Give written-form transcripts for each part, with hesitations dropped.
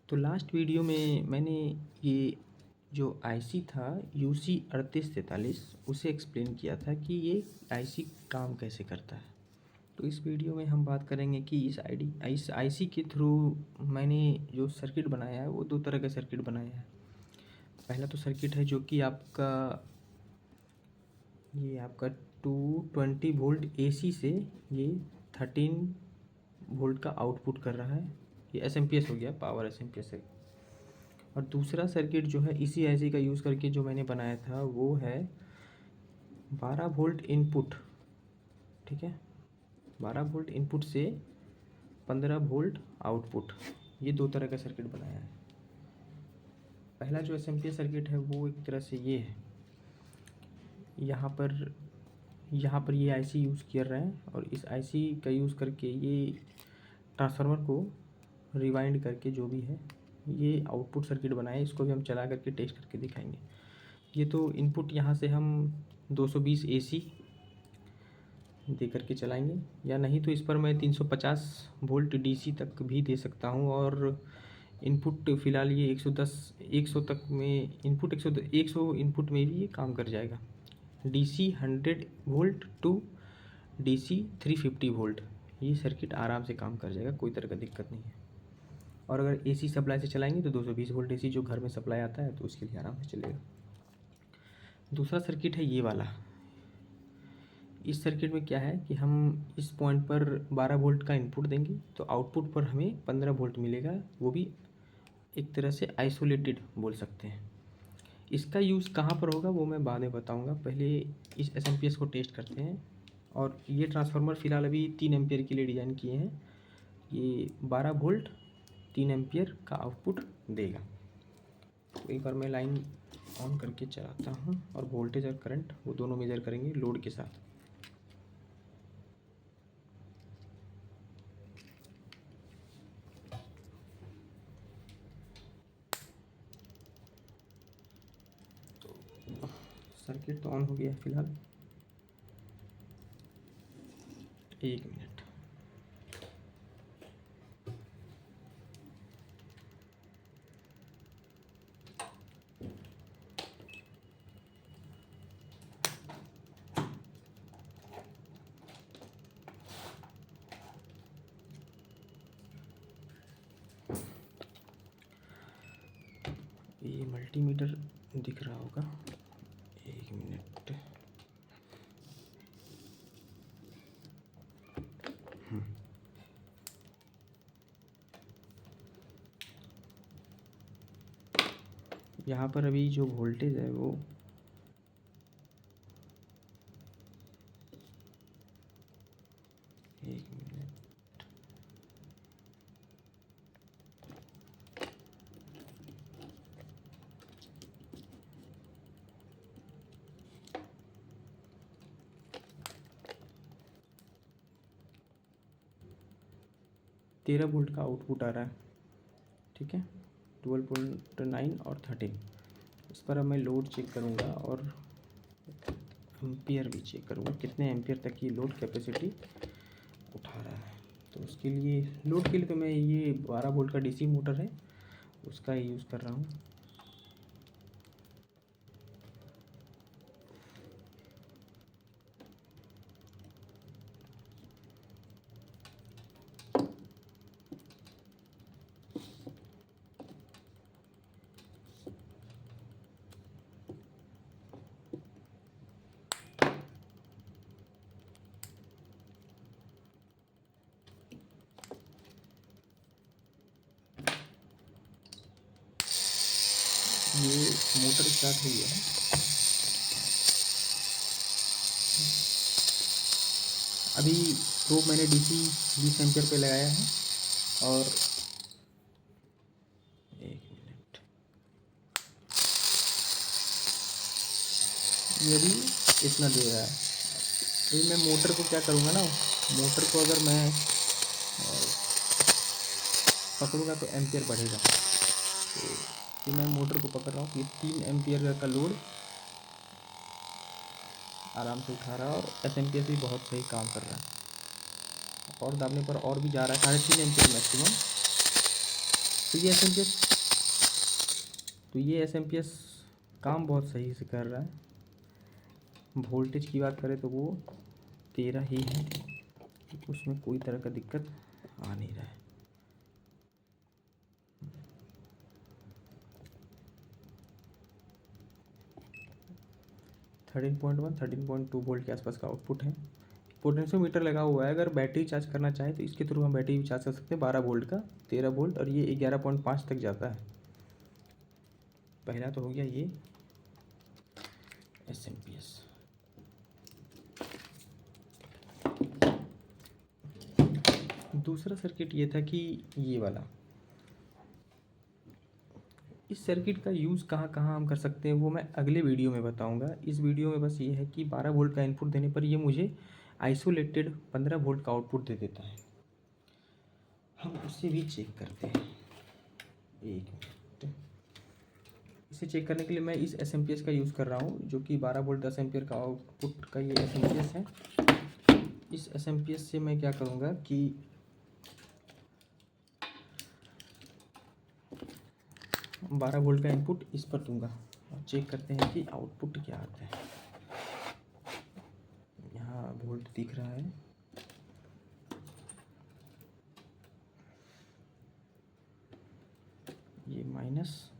तो last video में मैंने ये जो आईसी था यूसी 3843 उसे एक्सप्लेन किया था कि ये आईसी काम कैसे करता है। तो इस वीडियो में हम बात करेंगे कि इस आईसी के थ्रू मैंने जो सर्किट बनाया है वो दो तरह का सर्किट बनाया है। पहला तो सर्किट है जो कि आपका 220 वोल्ट एसी से ये 13 वोल्ट का आउटपुट कर रहा है। ये एसएमपीएस हो गया, पावर एसएमपीएस है। और दूसरा सर्किट जो है इसी आईसी का यूज़ करके जो मैंने बनाया था वो है 12 वोल्ट इनपुट। ठीक है, 12 वोल्ट इनपुट से 15 वोल्ट आउटपुट। ये दो तरह का सर्किट बनाया है। पहला जो एसएमपीएस सर्किट है वो एक तरह से ये है, यहाँ पर ये आईसी यूज़ कर रहे हैं और इस आईसी का यूज़ करके ये ट्रांसफार्मर को रिवाइंड करके जो भी है ये आउटपुट सर्किट बनाए। इसको भी हम चला करके टेस्ट करके दिखाएंगे। ये तो इनपुट यहाँ से हम 220 एसी दे करके चलाएंगे, या नहीं तो इस पर मैं 350 वोल्ट डीसी तक भी दे सकता हूँ। और इनपुट फ़िलहाल ये 100 तक में इनपुट 100 इनपुट में भी ये काम कर जाएगा। DC 100 volt to DC 350 volt ये सर्किट आराम से काम कर जाएगा, कोई तरह का दिक्कत नहीं है। और अगर एसी सप्लाई से चलाएंगे तो 220 वोल्ट एसी जो घर में सप्लाई आता है तो उसके लिए आराम से चलेगा। दूसरा सर्किट है ये वाला। इस सर्किट में क्या है कि हम इस पॉइंट पर 12 वोल्ट का इनपुट देंगे तो आउटपुट पर हमें 15 वोल्ट मिलेगा, वो भी एक तरह से आइसोलेटेड बोल सकते हैं। इसका यूज़ कहाँ पर होगा वो मैं बाद में बताऊंगा। पहले इस एसएमपीएस को टेस्ट करते हैं। और ये ट्रांसफार्मर फ़िलहाल अभी 3 एम्पियर के लिए डिज़ाइन किए हैं। ये 12 वोल्ट 3 एम्पियर का आउटपुट देगा। तो एक बार मैं लाइन ऑन करके चलाता हूँ और वोल्टेज और करंट वो दोनों मेजर करेंगे लोड के साथ। सर्किट तो ऑन हो गया है फ़िलहाल। 1 मिनट। ये मल्टीमीटर दिख रहा होगा। 1 मिनट। यहाँ पर अभी जो वोल्टेज है वो 1 मिनट। तेरह वोल्ट का आउटपुट आ रहा है। ठीक है, 12.9 और 13। इस पर अब मैं लोड चेक करूँगा और एम्पियर भी चेक करूँगा, कितने एम्पियर तक की लोड कैपेसिटी उठा रहा है। तो उसके लिए लोड के लिए तो मैं ये 12 वोल्ट का डीसी मोटर है उसका यूज़ कर रहा हूँ। ये मोटर स्टार्ट हो गया है। अभी प्रोब मैंने डीसी 20 एम्पियर पे लगाया है और 1 मिनट। ये अभी इतना दे रहा है। अभी मैं मोटर को क्या करूँगा ना, मोटर को अगर मैं पकड़ूँगा तो एम्पियर बढ़ेगा। तो ये मैं मोटर को पकड़ रहा हूँ कि 3 एम्पियर का लोड आराम से उठा रहा है और एसएमपीएस भी बहुत सही काम कर रहा है। और दाबने पर और भी जा रहा है 3.5 एम्पियर मैक्सिमम। तो ये एस काम बहुत सही से कर रहा है। वोल्टेज की बात करें तो वो 13 ही है, उसमें कोई तरह का दिक्कत आ नहीं रहा है। थर्टीन पॉइंट 13.2 वोल्ट के आसपास का आउटपुट है। पोटेंशियोमीटर लगा हुआ है, अगर बैटरी चार्ज करना चाहे तो इसके थ्रू हम बैटरी भी चार्ज कर सकते हैं। 12 वोल्ट का 13 वोल्ट, और ये 11.5 तक जाता है। पहला तो हो गया ये एस। दूसरा सर्किट ये था कि ये वाला, इस सर्किट का यूज़ कहाँ कहाँ हम कर सकते हैं वो मैं अगले वीडियो में बताऊंगा। इस वीडियो में बस ये है कि 12 वोल्ट का इनपुट देने पर ये मुझे आइसोलेटेड 15 वोल्ट का आउटपुट दे देता है। हम उसे भी चेक करते हैं, एक मिनट। इसे चेक करने के लिए मैं इस एस का यूज़ कर रहा हूँ, जो कि 12 वोल्ट 10 एम्पियर का आउटपुट का ये एस है। इस एस से मैं क्या करूँगा कि 12 वोल्ट का इनपुट इस पर दूंगा और चेक करते हैं कि आउटपुट क्या आता है। यहाँ वोल्ट दिख रहा है, ये माइनस,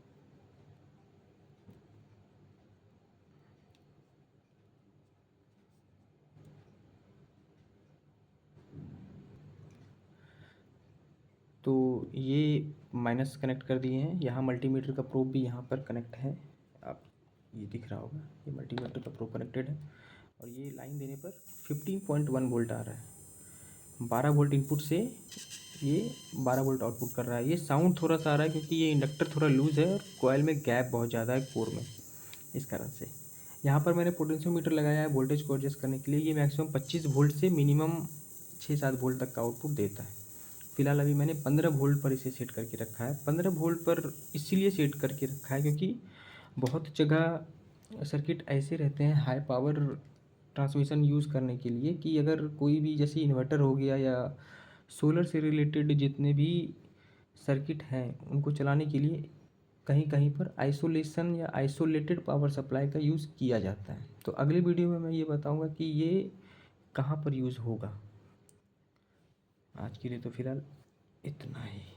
तो ये माइनस कनेक्ट कर दिए हैं। यहाँ मल्टीमीटर का प्रोब भी यहाँ पर कनेक्ट है, आप ये दिख रहा होगा, ये मल्टीमीटर का प्रोब कनेक्टेड है। और ये लाइन देने पर 15.1 वोल्ट आ रहा है। 12 वोल्ट इनपुट से ये 12 वोल्ट आउटपुट कर रहा है। ये साउंड थोड़ा सा आ रहा है क्योंकि ये इंडक्टर थोड़ा लूज़ है और कॉइल में गैप बहुत ज़्यादा है कोर में, इस कारण से। यहाँ पर मैंने पोटेंशियोमीटर लगाया है वोल्टेज को एडजस्ट करने के लिए। ये मैक्सिमम 25 वोल्ट से मिनिमम 6-7 वोल्ट तक का आउटपुट देता है। फिलहाल अभी मैंने 15 वोल्ट पर इसे सेट करके रखा है। 15 वोल्ट पर इसीलिए सेट करके रखा है क्योंकि बहुत जगह सर्किट ऐसे रहते हैं हाई पावर ट्रांसमिशन यूज़ करने के लिए कि अगर कोई भी जैसे इन्वर्टर हो गया या सोलर से रिलेटेड जितने भी सर्किट हैं उनको चलाने के लिए कहीं कहीं पर आइसोलेशन या आइसोलेटेड पावर सप्लाई का यूज़ किया जाता है। तो अगले वीडियो में मैं ये बताऊंगा कि ये कहाँ पर यूज़ होगा। आज के लिए तो फिलहाल इतना ही।